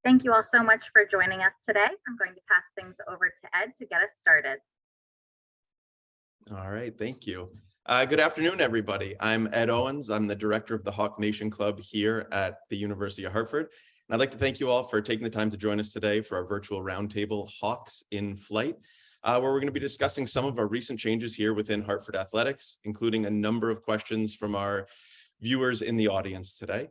Thank you all so much for joining us today. I'm going to pass things over to Ed to get us started. All right, thank you. Good afternoon, everybody. I'm Ed Owens. I'm the director of the Hawk Nation Club here at the University of Hartford. And I'd like to thank you all for taking the time to join us today for our virtual roundtable, Hawks in Flight, where we're going to be discussing some of our recent changes here within Hartford Athletics, including a number of questions from our viewers in the audience today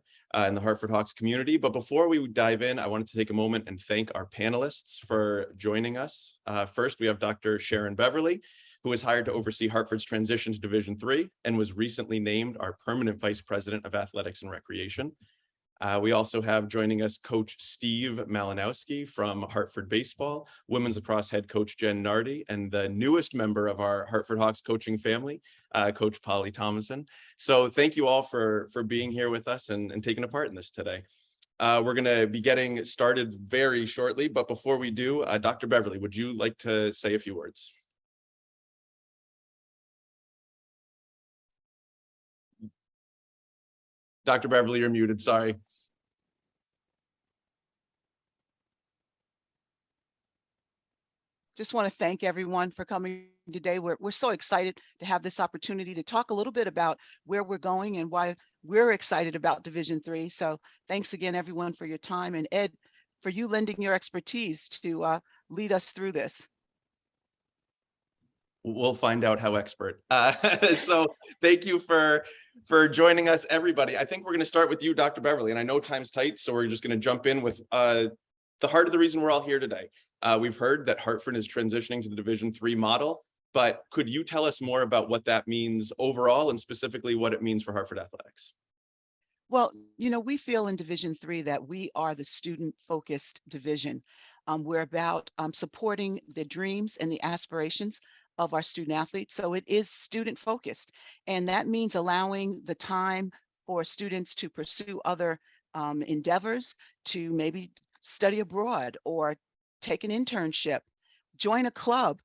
in the Hartford Hawks community. But before we dive in, I wanted to take a moment and thank our panelists for joining us. First, we have Dr. Sharon Beverly, who was hired to oversee Hartford's transition to Division III and was recently named our permanent vice president of athletics and recreation. We also have joining us Coach Steve Malinowski from Hartford Baseball, women's lacrosse head coach Jen Nardi, and the newest member of our Hartford Hawks coaching family, Coach Polly Thomason. So thank you all for being here with us and taking a part in this today. We're going to be getting started very shortly, but before we do, Dr. Beverly, would you like to say a few words? Dr. Beverly, you're muted, sorry. Just want to thank everyone for coming today. We're so excited to have this opportunity to talk a little bit about where we're going and why we're excited about Division III. So thanks again, everyone, for your time, and Ed, for you lending your expertise to lead us through this. We'll find out how expert. So thank you for joining us, everybody. I think we're going to start with you, Dr. Beverly, and I know time's tight, so we're just going to jump in with the heart of the reason we're all here today. We've heard that Hartford is transitioning to the Division III model, but could you tell us more about what that means overall and specifically what it means for Hartford Athletics? Well, we feel in Division III that we are the student-focused division. We're about supporting the dreams and the aspirations of our student athletes. So it is student focused. And that means allowing the time for students to pursue other endeavors, to maybe study abroad or take an internship, join a club.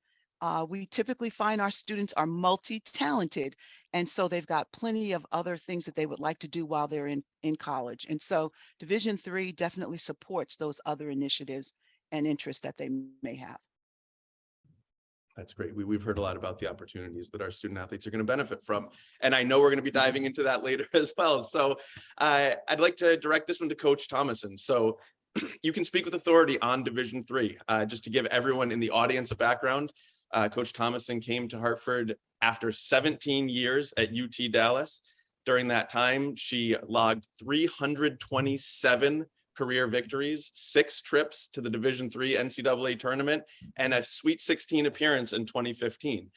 We typically find our students are multi-talented. And so they've got plenty of other things that they would like to do while they're in college. And so Division III definitely supports those other initiatives and interests that they may have. That's great. We've heard a lot about the opportunities that our student athletes are going to benefit from. And I know we're going to be diving into that later as well. So I'd like to direct this one to Coach Thomason. So you can speak with authority on Division III. Just to give everyone in the audience a background, Coach Thomason came to Hartford after 17 years at UT Dallas. During that time, she logged 327 career victories, 6 trips to the Division III NCAA tournament, and a Sweet 16 appearance in 2015.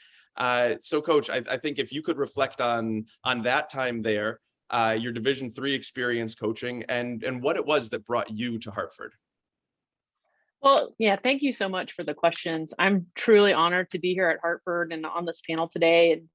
So Coach, I think if you could reflect on that time there, your Division III experience coaching and what it was that brought you to Hartford. Well, yeah, thank you so much for the questions. I'm truly honored to be here at Hartford and on this panel today. And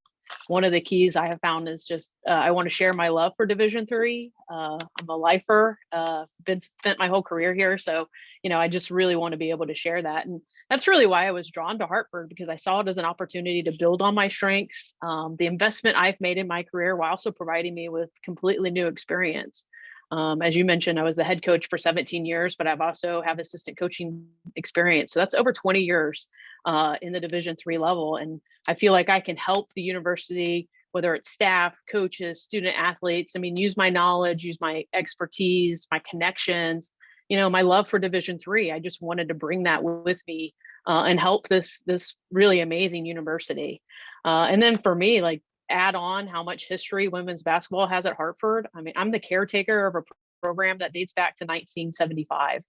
one of the keys I have found is just I want to share my love for Division III. I'm a lifer, spent my whole career here. So, I just really want to be able to share that. And that's really why I was drawn to Hartford, because I saw it as an opportunity to build on my strengths, the investment I've made in my career while also providing me with completely new experience. As you mentioned, I was the head coach for 17 years, but I've also have assistant coaching experience. So that's over 20 years in the Division III level. And I feel like I can help the university, whether it's staff, coaches, student athletes, use my knowledge, use my expertise, my connections, my love for Division III. I just wanted to bring that with me and help this really amazing university. And then for me, add on how much history women's basketball has at Hartford. I'm the caretaker of a program that dates back to 1975.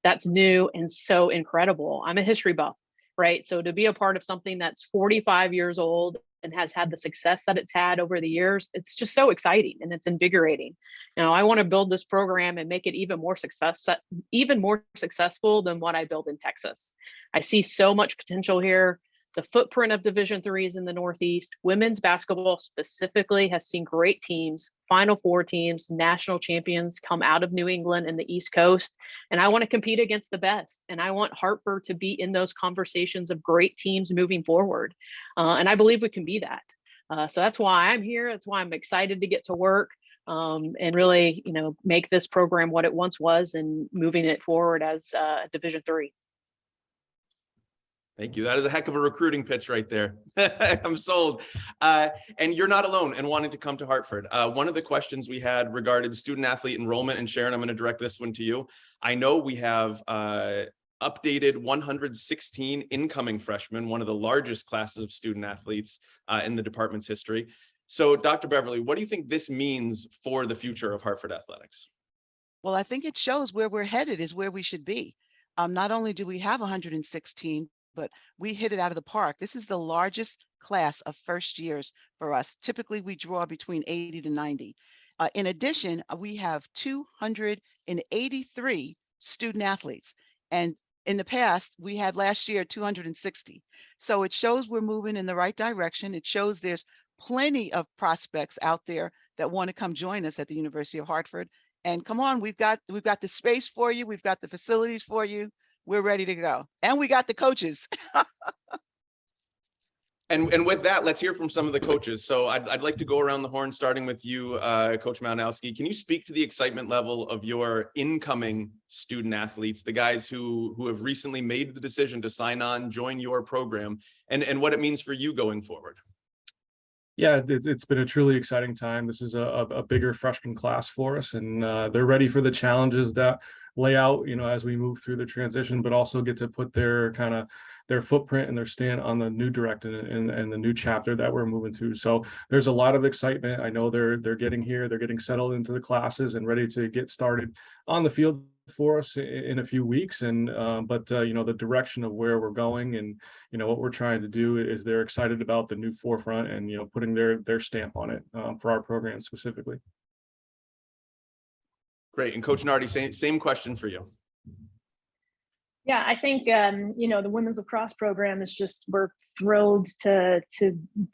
That's new and so incredible. I'm a history buff, right? So to be a part of something that's 45 years old and has had the success that it's had over the years, it's just so exciting and it's invigorating. I want to build this program and make it even more successful than what I built in Texas. I see so much potential here. The footprint of Division IIIs in the Northeast, women's basketball specifically, has seen great teams, Final Four teams, national champions come out of New England and the East Coast. And I want to compete against the best. And I want Hartford to be in those conversations of great teams moving forward. And I believe we can be that. So that's why I'm here. That's why I'm excited to get to work. and really, make this program what it once was and moving it forward as Division III. Thank you. That is a heck of a recruiting pitch right there. I'm sold. And you're not alone in wanting to come to Hartford. One of the questions we had regarded student athlete enrollment, and Sharon, I'm going to direct this one to you. I know we have updated 116 incoming freshmen, one of the largest classes of student athletes in the department's history. So Dr. Beverly, what do you think this means for the future of Hartford athletics? Well, I think it shows where we're headed is where we should be. Not only do we have 116, but we hit it out of the park. This is the largest class of first years for us. Typically, we draw between 80 to 90. In addition, we have 283 student athletes. And in the past, we had last year 260. So it shows we're moving in the right direction. It shows there's plenty of prospects out there that want to come join us at the University of Hartford. And come on, we've got the space for you. We've got the facilities for you. We're ready to go. And we got the coaches. And with that, let's hear from some of the coaches. So I'd like to go around the horn, starting with you, Coach Malinowski. Can you speak to the excitement level of your incoming student athletes, the guys who have recently made the decision to sign on, join your program, and what it means for you going forward? Yeah, it's been a truly exciting time. This is a bigger freshman class for us, and they're ready for the challenges that lay out, as we move through the transition, but also get to put their footprint and their stand on the new direction and the new chapter that we're moving to. So there's a lot of excitement. I know they're getting here, they're getting settled into the classes and ready to get started on the field for us in a few weeks. And but the direction of where we're going and what we're trying to do is they're excited about the new forefront and putting their stamp on it for our program specifically. Great. And Coach Nardi, same question for you. Yeah, I think, the women's lacrosse program is we're thrilled to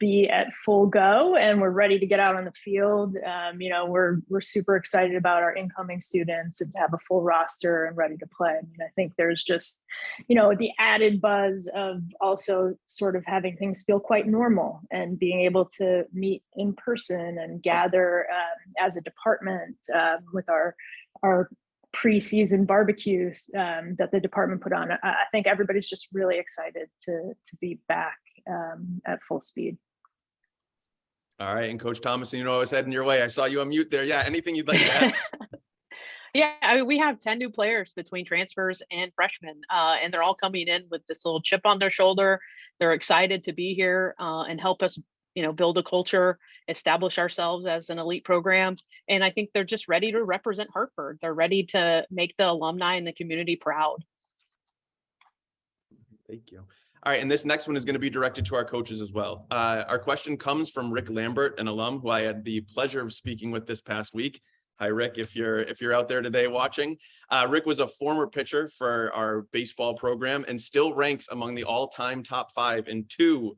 be at full go and we're ready to get out on the field. We're super excited about our incoming students and to have a full roster and ready to play. I think there's just, the added buzz of also sort of having things feel quite normal and being able to meet in person and gather as a department with our pre-season barbecues that the department put on. I think everybody's just really excited to be back at full speed. All right, and Coach Thomason, I was heading your way. I saw you unmute there. Yeah, anything you'd like to add? Yeah, we have 10 new players between transfers and freshmen, and they're all coming in with this little chip on their shoulder. They're excited to be here and help us build a culture, establish ourselves as an elite program. And I think they're just ready to represent Hartford. They're ready to make the alumni and the community proud. Thank you. All right, and this next one is going to be directed to our coaches as well. Our question comes from Rick Lambert, an alum who I had the pleasure of speaking with this past week. Hi, Rick, if you're out there today watching. Rick was a former pitcher for our baseball program and still ranks among the all-time top 5 in two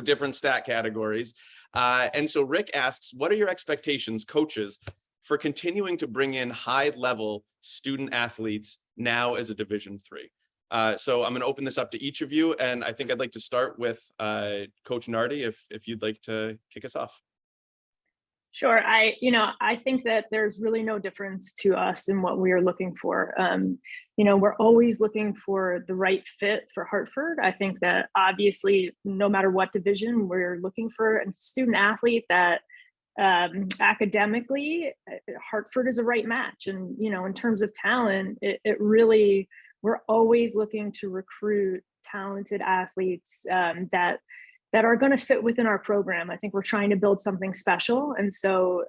different stat categories. And so Rick asks, what are your expectations, coaches, for continuing to bring in high-level student athletes now as a Division III? So I'm going to open this up to each of you, and I think I'd like to start with Coach Nardi, if you'd like to kick us off. Sure. I think that there's really no difference to us in what we are looking for. We're always looking for the right fit for Hartford. I think that obviously, no matter what division, we're looking for a student athlete that academically, Hartford is a right match. And, in terms of talent, it really, we're always looking to recruit talented athletes that are going to fit within our program. I think we're trying to build something special. And so,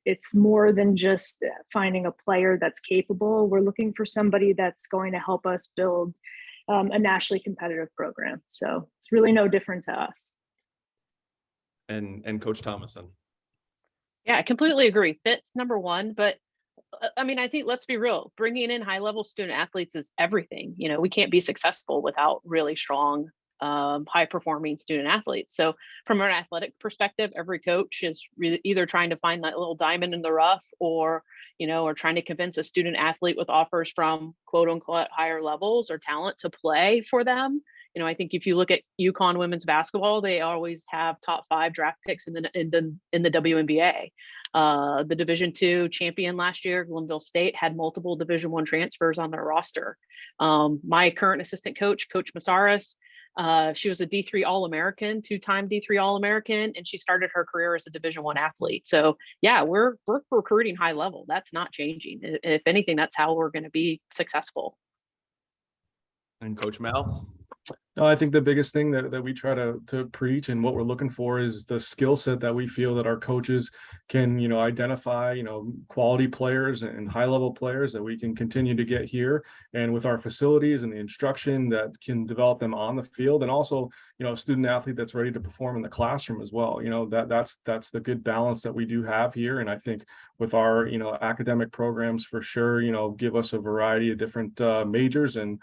it's more than just finding a player that's capable. We're looking for somebody that's going to help us build a nationally competitive program. So it's really no different to us. And Coach Thomason. Yeah, I completely agree. Fit's number one, but I think let's be real. Bringing in high-level student athletes is everything. We can't be successful without really strong high-performing student athletes. So from an athletic perspective, every coach is either trying to find that little diamond in the rough or trying to convince a student athlete with offers from quote unquote higher levels or talent to play for them. I think if you look at UConn women's basketball, they always have top 5 draft picks in the WNBA. The Division II champion last year, Glenville State, had multiple Division I transfers on their roster. My current assistant coach, Coach Masaris, she was a D3 All-American, 2-time D3 All-American, and she started her career as a Division I athlete. So yeah, we're recruiting high level. That's not changing. If anything, that's how we're going to be successful. And Coach Mal? No, I think the biggest thing that we try to preach and what we're looking for is the skill set that we feel that our coaches can, identify, quality players and high level players that we can continue to get here, and with our facilities and the instruction that can develop them on the field, and also, a student athlete that's ready to perform in the classroom as well. That's the good balance that we do have here. And I think with our, academic programs for sure, give us a variety of different majors and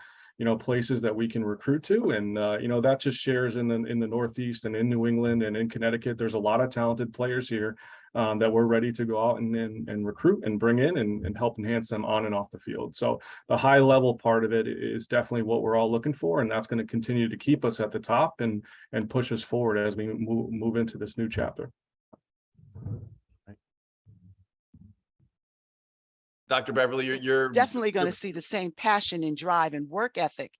places that we can recruit to. And, that just shares in the Northeast and in New England and in Connecticut. There's a lot of talented players here that we're ready to go out and recruit and bring in and help enhance them on and off the field. So the high level part of it is definitely what we're all looking for. And that's going to continue to keep us at the top and push us forward as we move into this new chapter. Dr. Beverly, you're definitely going to see the same passion and drive and work ethic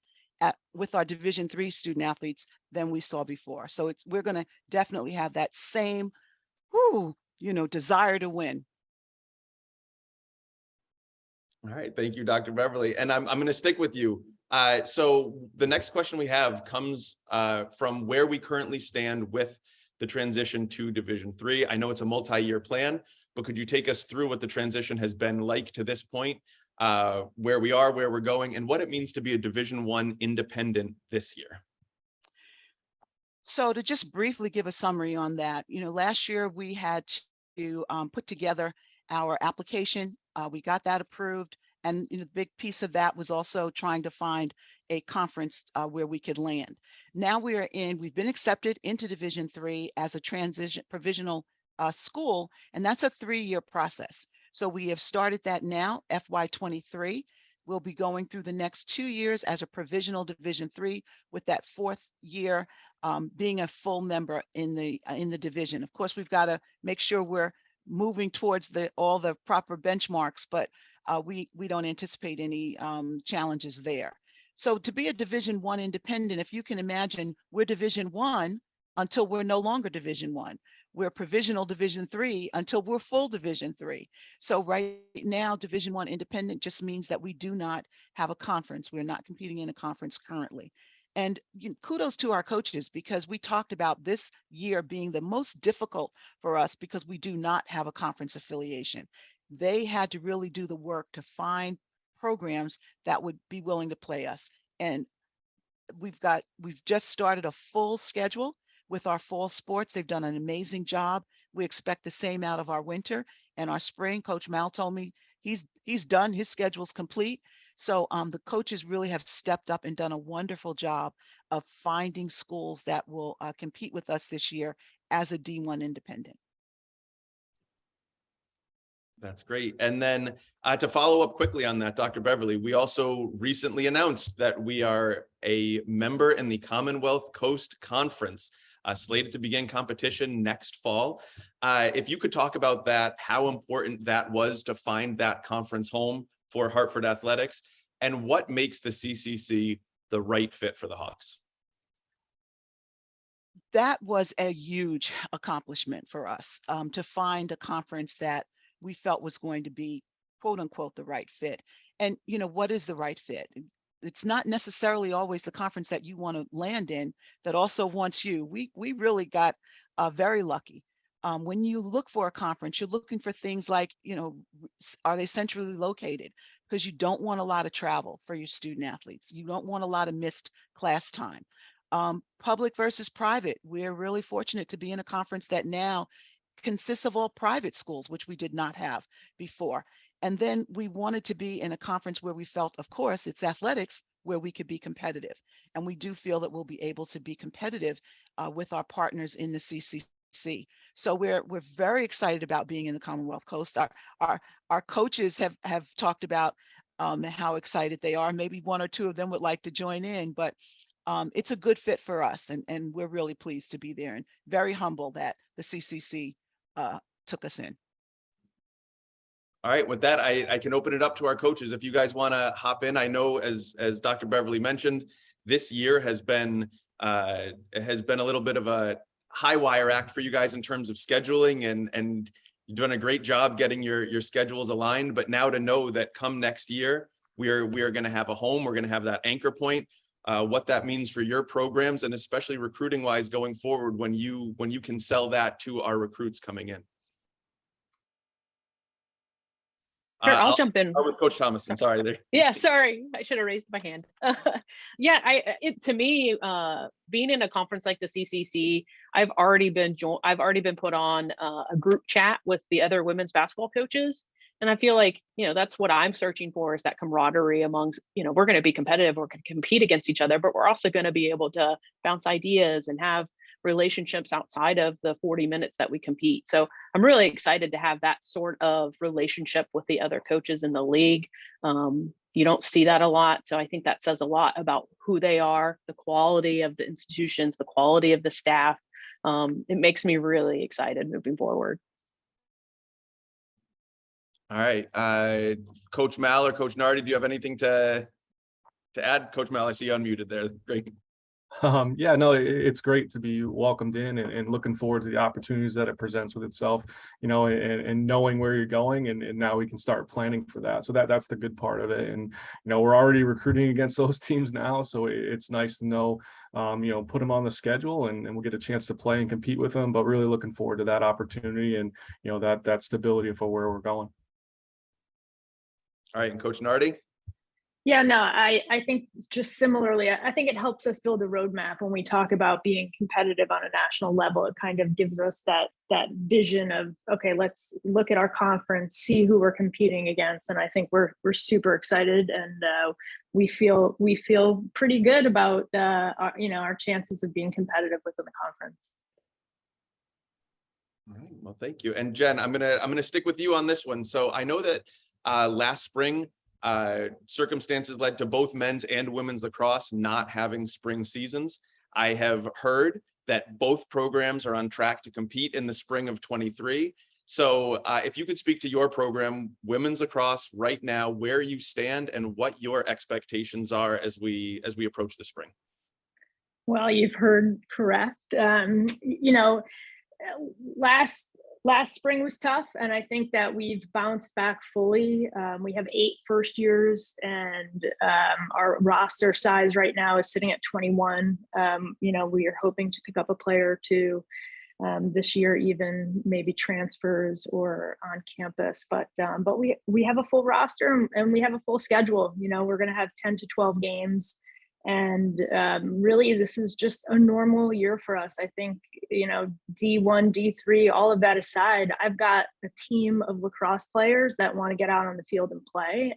with our Division III student athletes than we saw before. So we're going to definitely have that same, desire to win. All right, thank you, Dr. Beverly. And I'm going to stick with you. So the next question we have comes from where we currently stand with the transition to Division III. I know it's a multi-year plan, but could you take us through what the transition has been like to this point, where we are, where we're going, and what it means to be a Division I independent this year? So to just briefly give a summary on that, last year we had to put together our application. We got that approved. And the big piece of that was also trying to find a conference where we could land. Now we've been accepted into Division III as a provisional school, and that's a 3-year process. So we have started that now, FY23. We'll be going through the next 2 years as a provisional Division III, with that 4th year being a full member in the division. Of course, we've got to make sure we're moving towards all the proper benchmarks, but we don't anticipate any challenges there. So to be a Division I independent, if you can imagine, we're Division I until we're no longer Division I. We're provisional Division III until we're full Division III. So right now, Division I independent just means that we do not have a conference. We're not competing in a conference currently. And kudos to our coaches, because we talked about this year being the most difficult for us because we do not have a conference affiliation. They had to really do the work to find programs that would be willing to play us. And we've just started a full schedule with our fall sports. They've done an amazing job. We expect the same out of our winter and our spring. Coach Mal told me he's done, his schedule's complete. So the coaches really have stepped up and done a wonderful job of finding schools that will compete with us this year as a D1 independent. That's great. And then to follow up quickly on that, Dr. Beverly, we also recently announced that we are a member in the Commonwealth Coast Conference, slated to begin competition next fall. If you could talk about that, how important that was to find that conference home for Hartford Athletics, and what makes the CCC the right fit for the Hawks? That was a huge accomplishment for us, to find a conference that we felt was going to be, quote unquote, the right fit. And what is the right fit? It's not necessarily always the conference that you want to land in that also wants you. We really got very lucky. When you look for a conference, you're looking for things like, are they centrally located? Because you don't want a lot of travel for your student athletes. You don't want a lot of missed class time. Public versus private. We're really fortunate to be in a conference that now consists of all private schools, which we did not have before. And then we wanted to be in a conference where we felt, of course, it's athletics, where we could be competitive. And we do feel that we'll be able to be competitive with our partners in the CCC. So we're very excited about being in the Commonwealth Coast. Our coaches have talked about how excited they are. Maybe one or two of them would like to join in, but it's a good fit for us, and we're really pleased to be there and very humble that the CCC took us in. All right, with that, I can open it up to our coaches. If you guys want to hop in, I know as Dr. Beverly mentioned, this year has been a little bit of a high wire act for you guys in terms of scheduling, and you've done a great job getting your schedules aligned. But now to know that come next year, we are going to have a home, we're going to have that anchor point, what that means for your programs, and especially recruiting wise going forward when you can sell that to our recruits coming in. Sure, I'll jump in. With Coach Thomason. Sorry. There. Yeah, sorry, I should have raised my hand. Yeah, to me, being in a conference like the CCC, I've already been put on a group chat with the other women's basketball coaches, and I feel like that's what I'm searching for, is that camaraderie amongst. We're going to be competitive, we're going to compete against each other, but we're also going to be able to bounce ideas and have relationships outside of the 40 minutes that we compete. So I'm really excited to have that sort of relationship with the other coaches in the league. You don't see that a lot. So I think that says a lot about who they are, the quality of the institutions, the quality of the staff. It makes me really excited moving forward. All right. Coach Mal or Coach Nardi, do you have anything to add? Coach Mal, I see you unmuted there. Great. Yeah, no, it's great to be welcomed in and looking forward to the opportunities that it presents with itself, and knowing where you're going, and now we can start planning for that. So that's the good part of it. And, we're already recruiting against those teams now. So it's nice to know, put them on the schedule and we'll get a chance to play and compete with them, but really looking forward to that opportunity and, that stability for where we're going. All right. And Coach Nardi? Yeah, no, I think just similarly, I think it helps us build a roadmap when we talk about being competitive on a national level. It kind of gives us that vision of, okay, let's look at our conference, see who we're competing against. And I think we're super excited, and we feel pretty good about our chances of being competitive within the conference. All right. Well, thank you. And Jen, I'm gonna stick with you on this one. So I know that last spring, circumstances led to both men's and women's lacrosse not having spring seasons. I have heard that both programs are on track to compete in the spring of 23. So if you could speak to your program, women's lacrosse, right now, where you stand and what your expectations are as we approach the spring. Well, you've heard correct. Last spring was tough, and I think that we've bounced back fully. We have 8 first years, and our roster size right now is sitting at 21. We are hoping to pick up a player or two this year, even maybe transfers or on campus. But we have a full roster, and we have a full schedule. We're going to have 10 to 12 games. And really, this is just a normal year for us. I think, D1, D3, all of that aside, I've got a team of lacrosse players that want to get out on the field and play.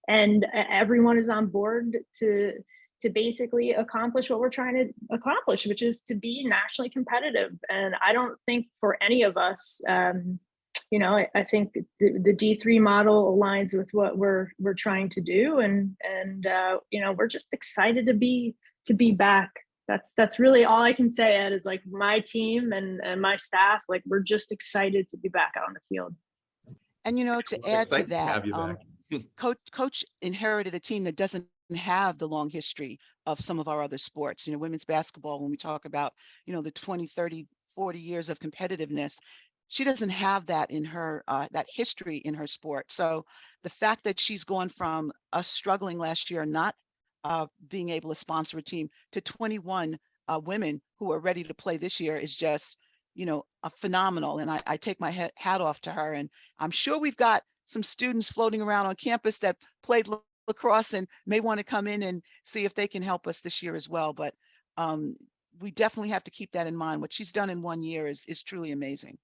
And everyone is on board to basically accomplish what we're trying to accomplish, which is to be nationally competitive. And I don't think for any of us, I think the D3 model aligns with what we're trying to do, and we're just excited to be back. That's really all I can say, Ed, is like my team and my staff, like we're just excited to be back out on the field. And to add to that, Coach inherited a team that doesn't have the long history of some of our other sports. Women's basketball, when we talk about the 20, 30, 40 years of competitiveness, she doesn't have that in her, that history in her sport. So the fact that she's gone from us struggling last year, not being able to sponsor a team, to 21 women who are ready to play this year is just, a phenomenal. And I take my hat off to her. And I'm sure we've got some students floating around on campus that played lacrosse and may want to come in and see if they can help us this year as well. But we definitely have to keep that in mind. What she's done in 1 year is truly amazing.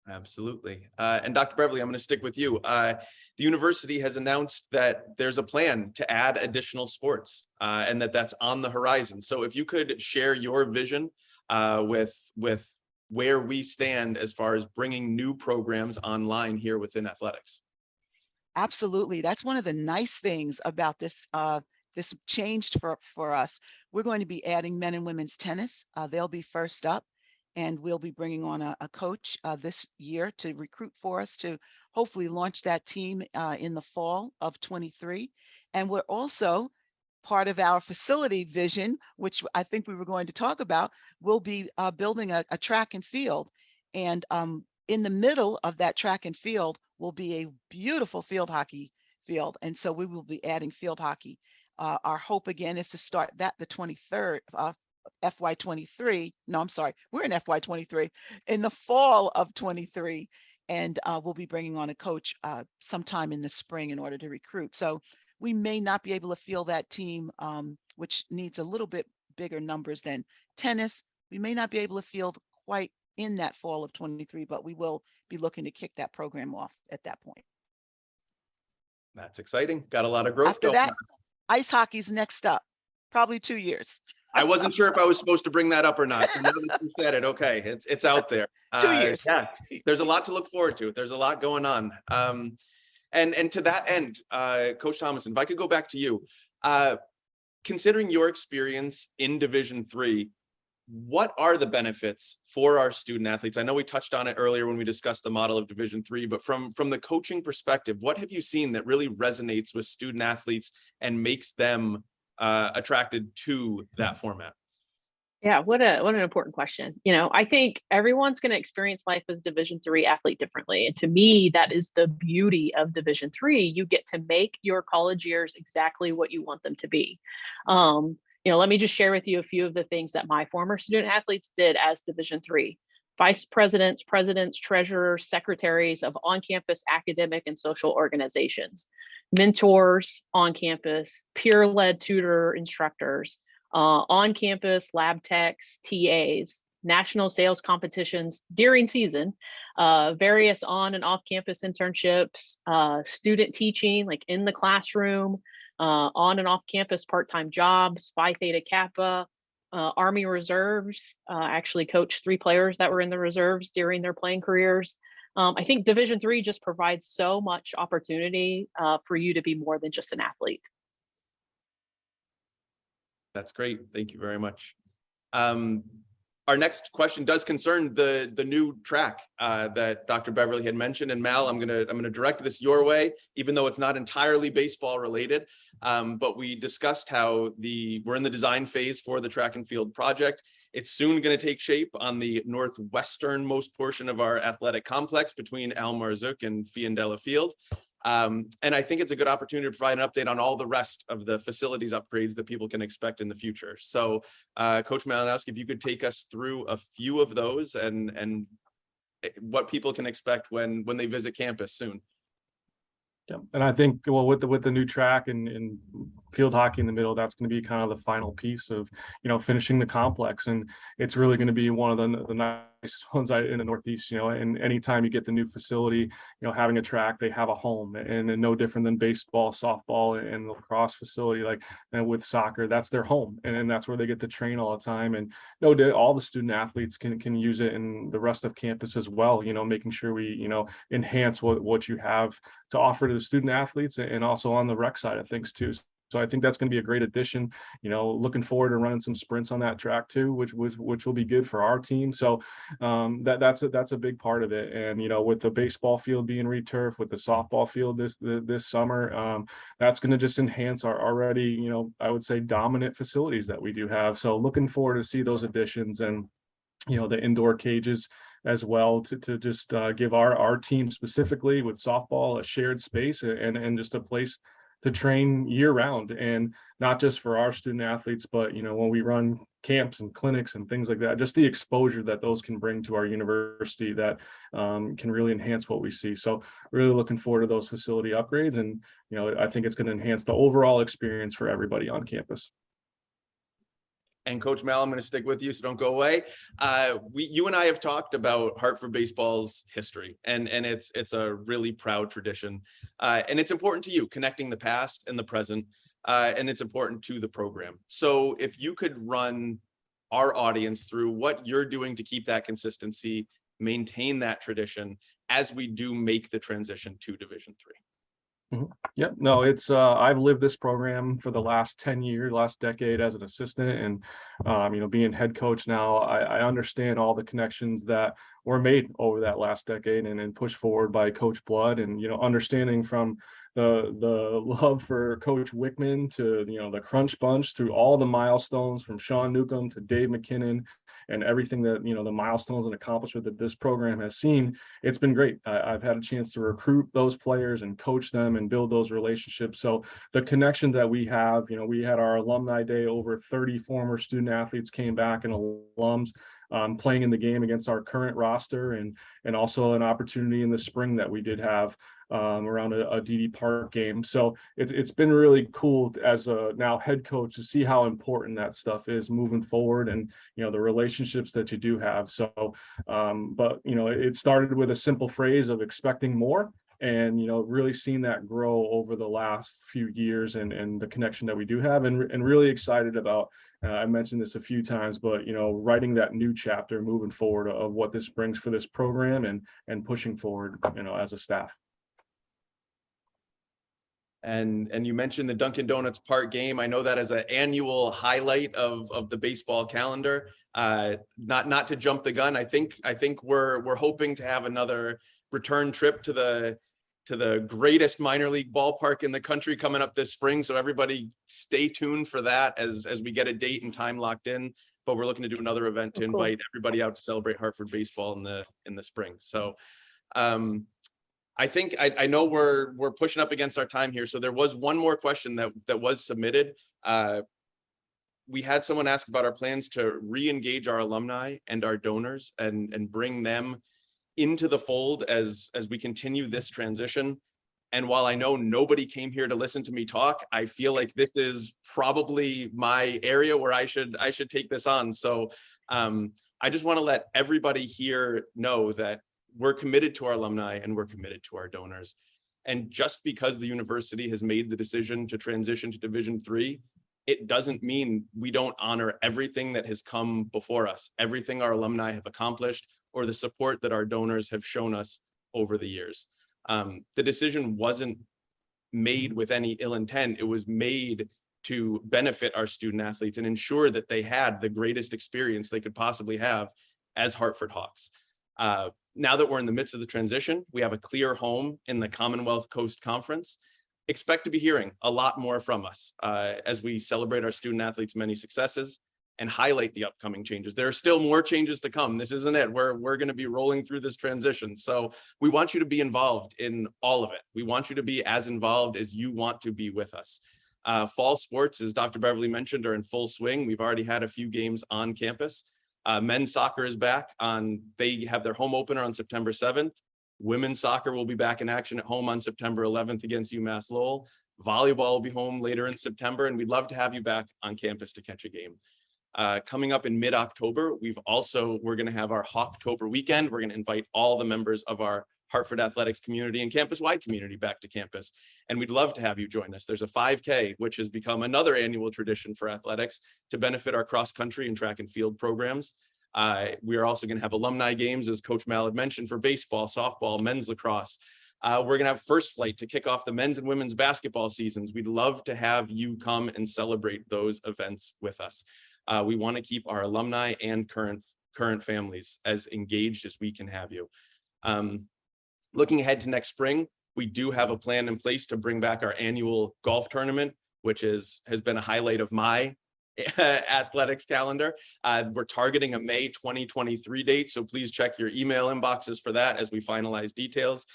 Absolutely. And Dr. Beverly, I'm going to stick with you. The university has announced that there's a plan to add additional sports and that's on the horizon. So if you could share your vision with where we stand as far as bringing new programs online here within athletics. Absolutely. That's one of the nice things about this this changed for us. We're going to be adding men and women's tennis. They'll be first up, and we'll be bringing on a coach this year to recruit for us to hopefully launch that team in the fall of 23. And we're also part of our facility vision, which I think we were going to talk about, will be building a track and field. And in the middle of that track and field will be a beautiful field hockey field. And so we will be adding field hockey. Our hope again is to start that the 23rd FY23. No, I'm sorry. We're in FY23 in the fall of 23. And we'll be bringing on a coach sometime in the spring in order to recruit. So we may not be able to field that team, which needs a little bit bigger numbers than tennis. We may not be able to field quite in that fall of 23, but we will be looking to kick that program off at that point. That's exciting. Got a lot of growth. After that, ice hockey's next up, probably 2 years. I wasn't sure if I was supposed to bring that up or not. So now that you said it, okay, it's out there. 2 years. Yeah, there's a lot to look forward to. There's a lot going on. And to that end, Coach Thomason, if I could go back to you, considering your experience in Division III, what are the benefits for our student athletes? I know we touched on it earlier when we discussed the model of Division III, but from the coaching perspective, what have you seen that really resonates with student athletes and makes them attracted to that format? Yeah, what an important question. You know, I think everyone's going to experience life as Division III athlete differently. And to me, that is the beauty of Division III. You get to make your college years exactly what you want them to be. You know, let me just share with you a few of the things that my former student athletes did as Division III. Vice presidents, presidents, treasurers, secretaries of on-campus academic and social organizations, mentors on campus, peer-led tutor instructors, on-campus lab techs, TAs, national sales competitions during season, various on and off-campus internships, student teaching, like in the classroom, on and off-campus part-time jobs, Phi Theta Kappa, Army Reserves. Actually coached 3 players that were in the reserves during their playing careers. I think Division III just provides so much opportunity for you to be more than just an athlete. That's great. Thank you very much. Our next question does concern the new track that Dr. Beverly had mentioned. And Mal, I'm gonna direct this your way, even though it's not entirely baseball related. But we discussed how we're in the design phase for the track and field project. It's soon going to take shape on the northwesternmost portion of our athletic complex between Al Marzouk and Fiandella Field. And I think it's a good opportunity to provide an update on all the rest of the facilities upgrades that people can expect in the future. So Coach Malinowski, if you could take us through a few of those and what people can expect when they visit campus soon. Yeah, and I think, well, with the new track and field hockey in the middle, that's going to be kind of the final piece of, you know, finishing the complex, and it's really going to be one of the nice ones in the Northeast, you know. And anytime you get the new facility, you know, having a track, they have a home, and no different than baseball, softball, and the lacrosse facility, like, and with soccer, that's their home, and that's where they get to train all the time. And all the student athletes can use it in the rest of campus as well, you know, making sure we, you know, enhance what you have to offer to the student athletes, and also on the rec side of things too. So I think that's going to be a great addition. You know, looking forward to running some sprints on that track too, which will be good for our team. So that's a big part of it. And, you know, with the baseball field being returfed, with the softball field this summer, that's going to just enhance our already, you know, I would say dominant facilities that we do have. So looking forward to see those additions, and, you know, the indoor cages as well, to just give our team specifically with softball a shared space and just a place to train year round, and not just for our student athletes, but, you know, when we run camps and clinics and things like that, just the exposure that those can bring to our university that can really enhance what we see. So really looking forward to those facility upgrades, and, you know, I think it's going to enhance the overall experience for everybody on campus. And Coach Mal, I'm going to stick with you, so don't go away. You and I have talked about Hartford baseball's history, and it's a really proud tradition, and it's important to you, connecting the past and the present, and it's important to the program. So if you could run our audience through what you're doing to keep that consistency, maintain that tradition as we do make the transition to Division III. Yep. No, it's I've lived this program for the last 10 years, last decade as an assistant, and being head coach now, I understand all the connections that were made over that last decade and pushed forward by Coach Blood, and understanding from the love for Coach Wickman to the Crunch Bunch, through all the milestones from Sean Newcomb to Dave McKinnon, and everything that the milestones and accomplishment that this program has seen. It's been great. I've had a chance to recruit those players and coach them and build those relationships. So the connection that we have, we had our alumni day, over 30 former student athletes came back and alums playing in the game against our current roster, and also an opportunity in the spring that we did have around a DD Park game. So it's been really cool as a now head coach to see how important that stuff is moving forward, and the relationships that you do have. So but it started with a simple phrase of expecting more, and really seeing that grow over the last few years, and the connection that we do have, and really excited about, I mentioned this a few times, but writing that new chapter moving forward of what this brings for this program, and pushing forward as a staff. And you mentioned the Dunkin' Donuts Park game. I know that as an annual highlight of the baseball calendar. Not to jump the gun. I think we're hoping to have another return trip to the greatest minor league ballpark in the country coming up this spring. So everybody stay tuned for that as we get a date and time locked in. But we're looking to do another event to invite everybody out to celebrate Hartford baseball in the spring. So I think I know we're pushing up against our time here. So there was one more question that was submitted. We had someone ask about our plans to re-engage our alumni and our donors and bring them into the fold as we continue this transition. And while I know nobody came here to listen to me talk, I feel like this is probably my area where I should take this on. So I just want to let everybody here know that we're committed to our alumni and we're committed to our donors. And just because the university has made the decision to transition to Division III, it doesn't mean we don't honor everything that has come before us, everything our alumni have accomplished, or the support that our donors have shown us over the years. The decision wasn't made with any ill intent. It was made to benefit our student athletes and ensure that they had the greatest experience they could possibly have as Hartford Hawks. Now that we're in the midst of the transition, we have a clear home in the Commonwealth Coast Conference. Expect to be hearing a lot more from us as we celebrate our student athletes' many successes and highlight the upcoming changes. There are still more changes to come. This isn't it. We're going to be rolling through this transition. So we want you to be involved in all of it. We want you to be as involved as you want to be with us. Fall sports, as Dr. Beverly mentioned, are in full swing. We've already had a few games on campus. Men's soccer is back they have their home opener on September 7th. Women's soccer will be back in action at home on September 11th against UMass Lowell. Volleyball will be home later in September, and we'd love to have you back on campus to catch a game. Coming up in mid-October, we're going to have our Hawktober weekend. We're going to invite all the members of our Hartford Athletics community and campus-wide community back to campus. And we'd love to have you join us. There's a 5K, which has become another annual tradition for athletics to benefit our cross-country and track and field programs. We are also going to have alumni games, as Coach Mal had mentioned, for baseball, softball, men's lacrosse. We're going to have First Flight to kick off the men's and women's basketball seasons. We'd love to have you come and celebrate those events with us. We want to keep our alumni and current families as engaged as we can have you. Looking ahead to next spring, we do have a plan in place to bring back our annual golf tournament, which has been a highlight of my athletics calendar. We're targeting a May 2023 date, so please check your email inboxes for that as we finalize details.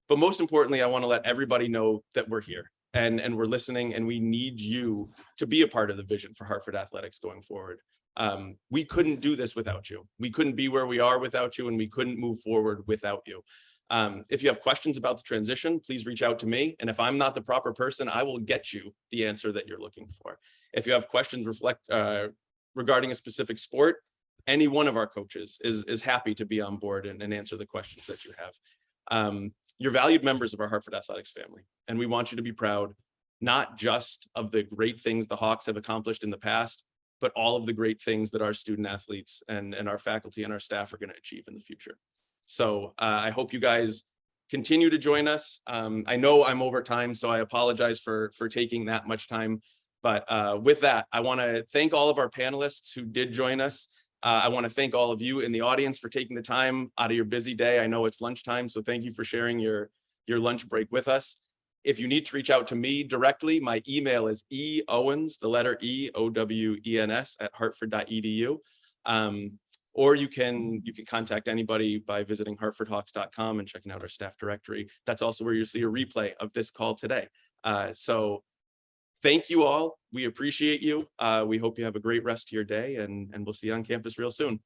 But most importantly, I want to let everybody know that we're here and we're listening, and we need you to be a part of the vision for Hartford Athletics going forward. We couldn't do this without you. We couldn't be where we are without you, and we couldn't move forward without you. If you have questions about the transition, please reach out to me. And if I'm not the proper person, I will get you the answer that you're looking for. If you have questions regarding a specific sport, any one of our coaches is happy to be on board and answer the questions that you have. You're valued members of our Hartford Athletics family, and we want you to be proud, not just of the great things the Hawks have accomplished in the past, but all of the great things that our student athletes and our faculty and our staff are going to achieve in the future. So I hope you guys continue to join us. I know I'm over time, so I apologize for taking that much time. But with that, I want to thank all of our panelists who did join us. I want to thank all of you in the audience for taking the time out of your busy day. I know it's lunchtime, so thank you for sharing your lunch break with us. If you need to reach out to me directly, my email is eowens, the letter E, O-W-E-N-S @hartford.edu. Or you can contact anybody by visiting hartfordhawks.com and checking out our staff directory. That's also where you'll see a replay of this call today. So thank you all. We appreciate you. We hope you have a great rest of your day, and we'll see you on campus real soon.